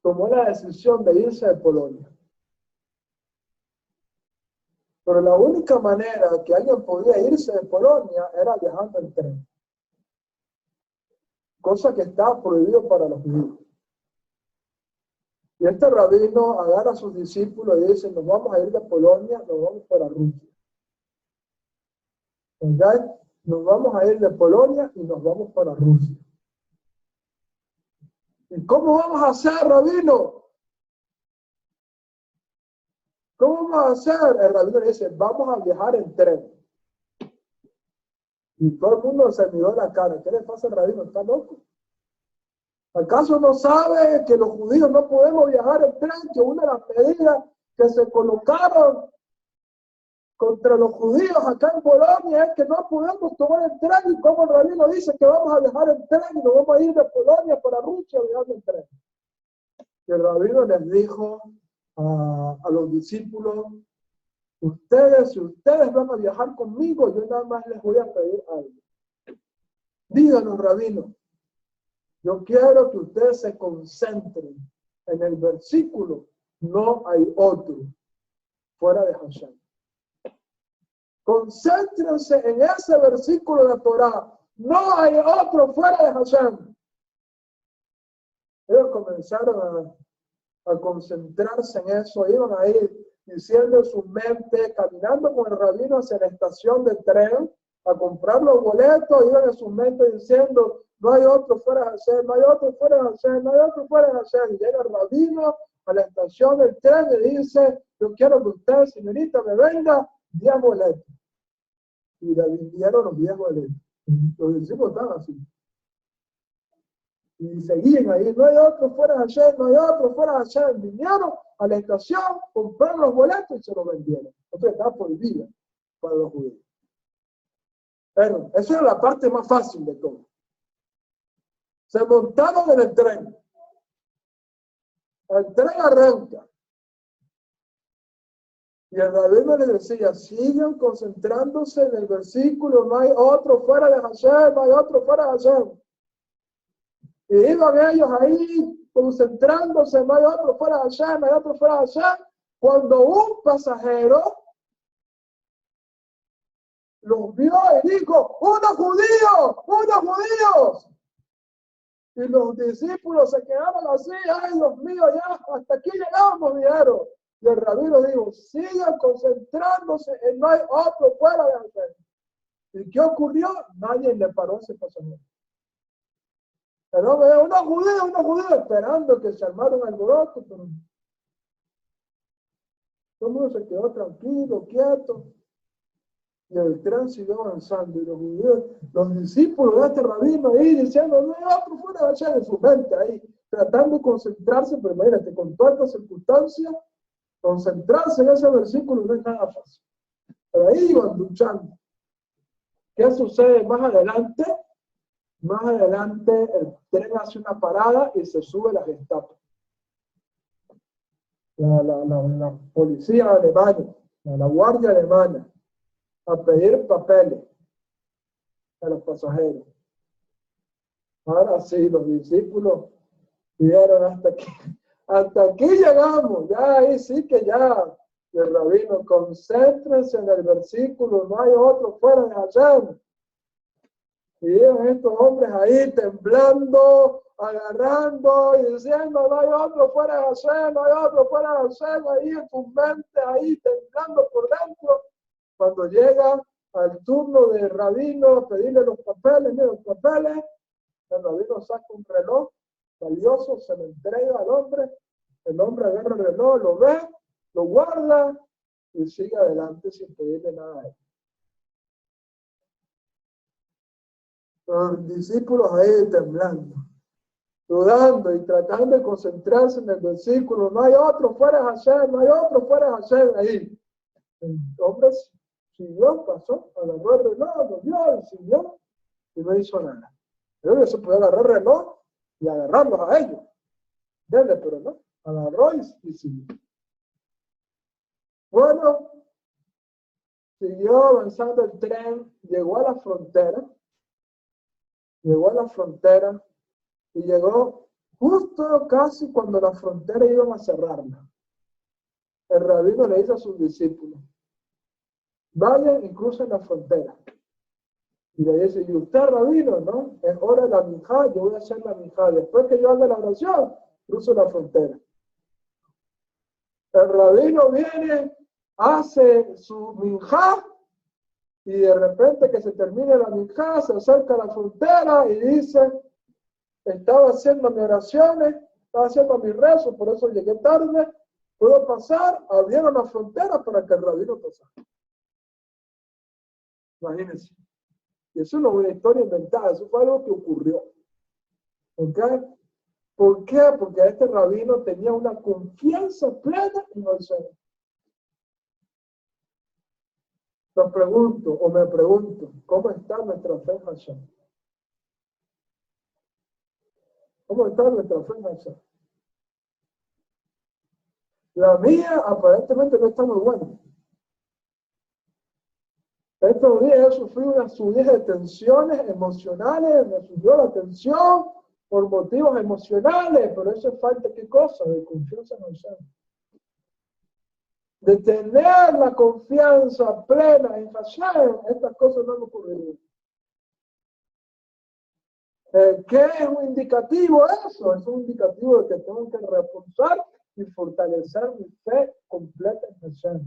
S1: tomó la decisión de irse de Polonia. Pero la única manera que alguien podía irse de Polonia era viajando en tren. Cosa que estaba prohibido para los judíos. Y este rabino agarra a sus discípulos y dice, nos vamos a ir de Polonia, nos vamos para Rusia. ¿Okay? Nos vamos a ir de Polonia y nos vamos para Rusia. ¿Y cómo vamos a hacer, rabino? ¿Cómo vamos a hacer? El rabino le dice, vamos a viajar en tren. Y todo el mundo se miró la cara. ¿Qué le pasa al rabino? ¿Está loco? ¿Acaso no sabe que los judíos no podemos viajar en tren? Que una de las medidas que se colocaron contra los judíos acá en Polonia es que no podemos tomar el tren. Y como el rabino dice que vamos a viajar en tren y nos vamos a ir de Polonia para Rusia viajando en tren. Y el rabino les dijo a los discípulos, si ustedes van a viajar conmigo, yo nada más les voy a pedir algo. Díganos, rabino, yo quiero que ustedes se concentren en el versículo, no hay otro fuera de Hashem. Concéntrense en ese versículo de Torah, no hay otro fuera de Hashem. Ellos comenzaron a concentrarse en eso, iban a ir diciendo en su mente, caminando con el rabino hacia la estación de tren, a comprar los boletos, iban en su mente diciendo, no hay otro fuera de Hashem, no hay otro fuera de Hashem, no hay otro fuera de Hashem. Y llega el rabino a la estación del tren y dice, yo quiero que usted, señorita, me venda 10 boletos. Y le vendieron los 10 boletos. Los discípulos estaban así. Y seguían ahí, no hay otro fuera de Hashem, no hay otro fuera de Hashem. Vinieron a la estación, compraron los boletos y se los vendieron. Entonces estaba prohibida para los judíos. Pero esa era la parte más fácil de todo. Se montaron en el tren. El tren arranca. Y el rabino les decía, sigan concentrándose en el versículo, no hay otro fuera de Hashem, no hay otro fuera de Hashem. Y iban ellos ahí concentrándose, no hay otro fuera de Hashem, no hay otro fuera de Hashem, cuando un pasajero los vio y dijo, ¡unos judíos! ¡Unos judíos! Y los discípulos se quedaron así, ¡ay, Dios mío, ya hasta aquí llegamos! Dijeron. Y el rabino dijo, sigan concentrándose en no hay otro fuera de Hashem. ¿Y qué ocurrió? Nadie le paró a ese pasajero. Pero unos judíos, esperando que se armara un alboroto, pero todo el mundo se quedó tranquilo, quieto. Y el tren siguió avanzando. Y los judíos, los discípulos de este rabino ahí diciendo, no hay otro fuera de Hashem, en su mente ahí, tratando de concentrarse, pero imagínate, con todas estas circunstancias, concentrarse en ese versículo no es nada fácil. Pero ahí iban luchando. ¿Qué sucede más adelante? Más adelante el tren hace una parada y se sube la Gestapo. La policía alemana, la guardia alemana, a pedir papeles a los pasajeros. Ahora sí, los discípulos dijeron hasta aquí llegamos, ya ahí sí que ya. Y el rabino, concéntrense en el versículo, no hay otro fuera de Hashem. Y iban estos hombres ahí temblando, agarrando y diciendo, no hay otro fuera de Hashem, no hay otro fuera de Hashem, ahí en sus mentes, ahí temblando por dentro. Cuando llega al turno del rabino a pedirle los papeles, el rabino saca un reloj valioso, se lo entrega al hombre, el hombre agarra el reloj, lo ve, lo guarda y sigue adelante sin pedirle nada a él. Los discípulos ahí temblando, dudando y tratando de concentrarse en el versículo, no hay otro fuera de Hashem, no hay otro fuera de Hashem ahí. El hombre siguió, pasó, agarró el reloj, lo vio y siguió y no hizo nada. Pero se puede agarrar el reloj y agarrarlos a ellos. Pero no, agarró y siguió. Bueno, siguió avanzando el tren, llegó a la frontera Y llegó justo casi cuando la frontera iban a cerrarla. El rabino le dice a sus discípulos, vayan y crucen la frontera. Y le dice, y usted rabino, ¿no? Es hora de la minjá, yo voy a hacer la minjá. Después que yo haga la oración, cruzo la frontera. El rabino viene, hace su minjá, y de repente que se termine la minjá, se acerca a la frontera y dice, estaba haciendo mis oraciones, estaba haciendo mis rezos, por eso llegué tarde, puedo pasar, abrieron la frontera para que el rabino pasara. Imagínense. Y eso no es una historia inventada, eso fue algo que ocurrió. ¿Ok? ¿Por qué? Porque este rabino tenía una confianza plena en el Señor. Me pregunto, ¿cómo está nuestra fe en Hashem? ¿Cómo está nuestra fe en Hashem? La mía aparentemente no está muy buena. Estos días he sufrido una subida de tensiones emocionales, me subió la tensión por motivos emocionales, pero eso es falta de qué cosa, de confianza en Hashem. De tener la confianza plena en Hashem, estas cosas no han ocurrido. ¿Qué es un indicativo eso? Es un indicativo de que tengo que reforzar y fortalecer mi fe completa en Hashem.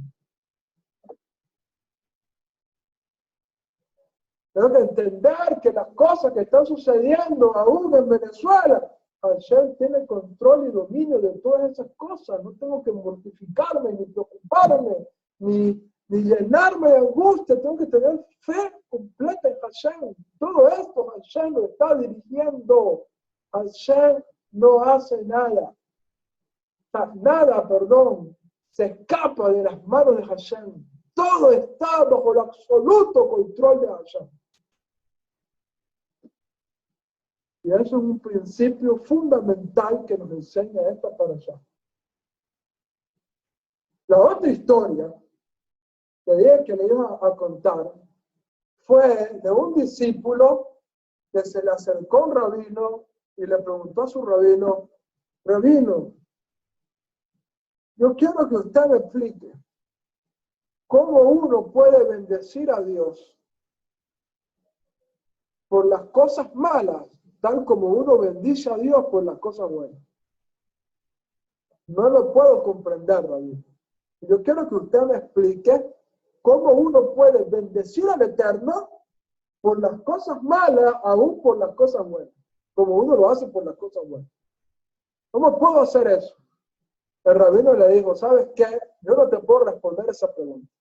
S1: Tengo que entender que las cosas que están sucediendo aún en Venezuela, Hashem tiene control y dominio de todas esas cosas. No tengo que mortificarme, ni preocuparme, ni llenarme de angustia. Tengo que tener fe completa en Hashem. Todo esto Hashem lo está dirigiendo. Hashem no hace nada. Se escapa de las manos de Hashem. Todo está bajo el absoluto control de Hashem. Y eso es un principio fundamental que nos enseña esta parashá. La otra historia que dije que le iba a contar fue de un discípulo que se le acercó a un rabino y le preguntó a su rabino, rabino, yo quiero que usted me explique cómo uno puede bendecir a Dios por las cosas malas, tal como uno bendice a Dios por las cosas buenas. No lo puedo comprender, rabino. Yo quiero que usted me explique cómo uno puede bendecir al Eterno por las cosas malas, aún por las cosas buenas, como uno lo hace por las cosas buenas. ¿Cómo puedo hacer eso? El rabino le dijo, ¿sabes qué? Yo no te puedo responder esa pregunta.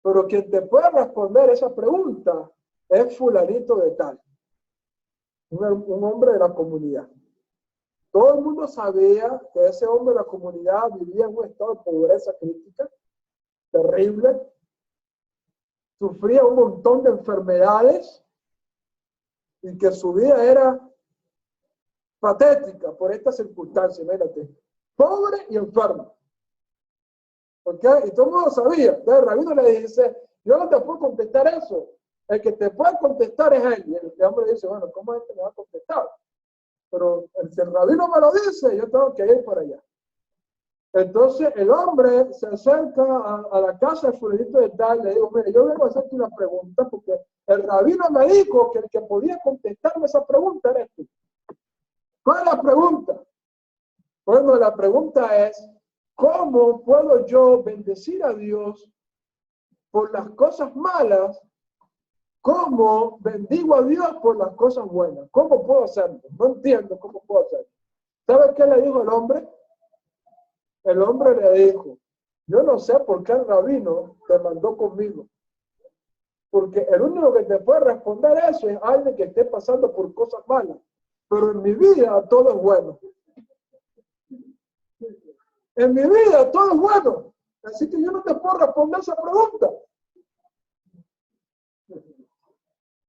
S1: Pero quien te puede responder esa pregunta es fulanito de tal, un hombre de la comunidad. Todo el mundo sabía que ese hombre de la comunidad vivía en un estado de pobreza crítica, terrible, sufría un montón de enfermedades y que su vida era patética por esta circunstancia, imagínate, pobre y enfermo. ¿Ok? Y todo el mundo sabía. Entonces el rabino le dice, yo no te puedo contestar eso. El que te puede contestar es él. Y el hombre le dice, bueno, ¿cómo es que me va a contestar? Pero si el rabino me lo dice, yo tengo que ir por allá. Entonces el hombre se acerca a la casa del fulanito de tal, le digo, mire, yo vengo a hacerte una pregunta porque el rabino me dijo que el que podía contestarme esa pregunta eres tú. ¿Cuál es la pregunta? Bueno, la pregunta es, ¿cómo puedo yo bendecir a Dios por las cosas malas? ¿Cómo bendigo a Dios por las cosas buenas? ¿Cómo puedo hacerlo? No entiendo cómo puedo hacerlo. ¿Sabe qué le dijo el hombre? El hombre le dijo, yo no sé por qué el rabino te mandó conmigo. Porque el único que te puede responder eso es alguien que esté pasando por cosas malas. Pero en mi vida todo es bueno. En mi vida todo es bueno. Así que yo no te puedo responder esa pregunta.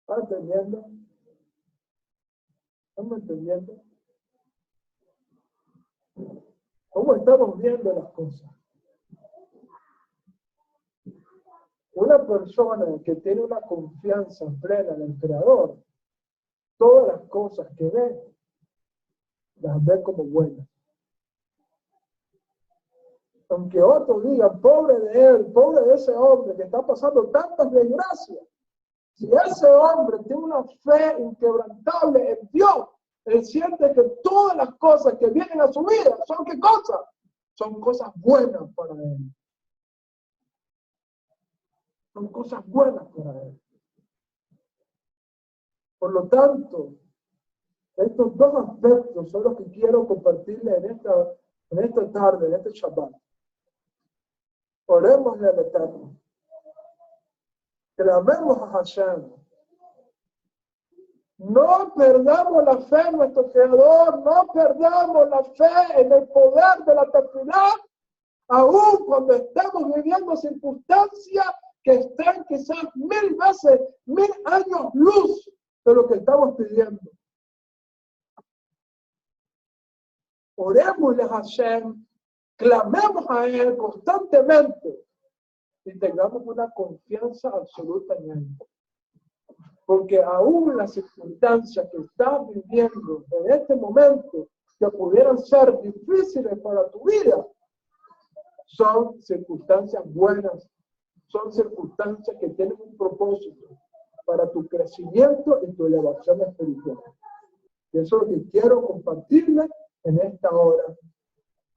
S1: ¿Estás entendiendo? ¿Estamos entendiendo? ¿Cómo estamos viendo las cosas? Una persona que tiene una confianza plena en el Creador, todas las cosas que ve, las ve como buenas. Aunque otros digan, pobre de él, pobre de ese hombre que está pasando tantas desgracias, si ese hombre tiene una fe inquebrantable en Dios, él siente que todas las cosas que vienen a su vida son ¿qué cosas? Son cosas buenas para él. Son cosas buenas para él. Por lo tanto, estos dos aspectos son los que quiero compartirles en esta tarde, en este Shabbat. Oremos al Eterno. Clamemos a Hashem. No perdamos la fe en nuestro Creador, no perdamos la fe en el poder de la tefilá, aun cuando estamos viviendo circunstancias que están quizás 1000 veces, 1000 años luz de lo que estamos pidiendo. Oremosle a Hashem, clamemos a Él constantemente y tengamos una confianza absoluta en Él. Porque aún las circunstancias que estás viviendo en este momento, que pudieran ser difíciles para tu vida, son circunstancias buenas, son circunstancias que tienen un propósito para tu crecimiento y tu elevación espiritual. Y eso es lo que quiero compartirles en esta hora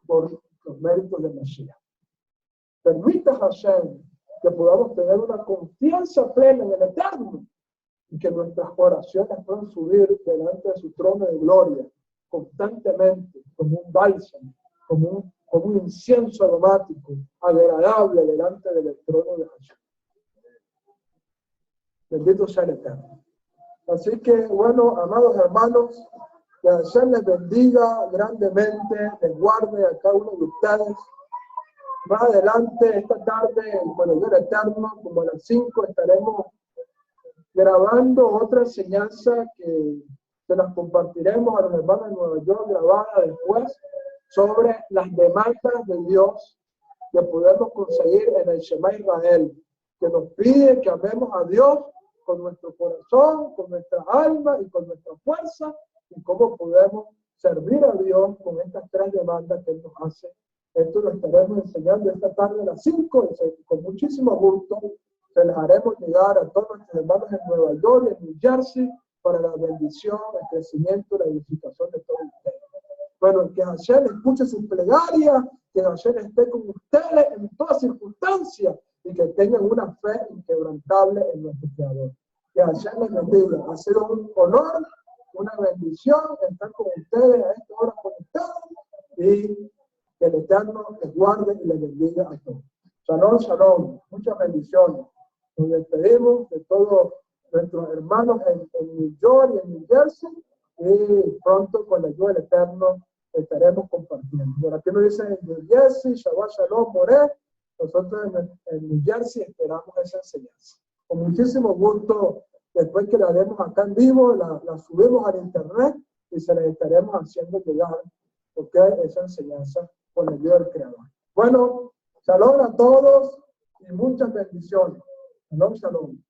S1: por los méritos de Mashiach. Permita Hashem que podamos tener una confianza plena en el Eterno y que nuestras oraciones puedan subir delante de su trono de gloria constantemente, como un bálsamo, como un incienso aromático, agradable delante del trono de Hashem. Bendito sea el Eterno. Así que, bueno, amados hermanos, que Hashem les bendiga grandemente, les guarde a cada uno de ustedes. Más adelante, esta tarde, con el Dios Eterno, como a las 5, estaremos grabando otra enseñanza que se las compartiremos a los hermanos de Nueva York, grabada después, sobre las demandas de Dios que podemos conseguir en el Shema Israel, que nos pide que amemos a Dios con nuestro corazón, con nuestra alma y con nuestra fuerza, y cómo podemos servir a Dios con estas 3 demandas que Él nos hace. Esto lo estaremos enseñando esta tarde a las 5, y con muchísimo gusto se les haremos llegar a todos nuestros hermanos en Nueva York y en New Jersey para la bendición, el crecimiento, la edificación de todos ustedes. Bueno, que Hashem escuche sus plegarias, que Hashem esté con ustedes en todas circunstancias y que tengan una fe inquebrantable en nuestro Creador. Que Hashem les bendiga. Ha sido un honor, una bendición estar con ustedes a esta hora conectados y que el Eterno les guarde y les bendiga a todos. Shalom, shalom. Muchas bendiciones. Nos despedimos de todos nuestros hermanos en New York y en New Jersey y pronto con la ayuda del Eterno estaremos compartiendo. Por aquí nos dicen en New Jersey, Shabbat Shalom, Moré. Nosotros en New Jersey esperamos esa enseñanza. Con muchísimo gusto, después que la demos acá en vivo, la subimos al internet y se la estaremos haciendo llegar, porque esa enseñanza con la ayuda del Creador. Bueno, shalom a todos y muchas bendiciones. Shalom, shalom.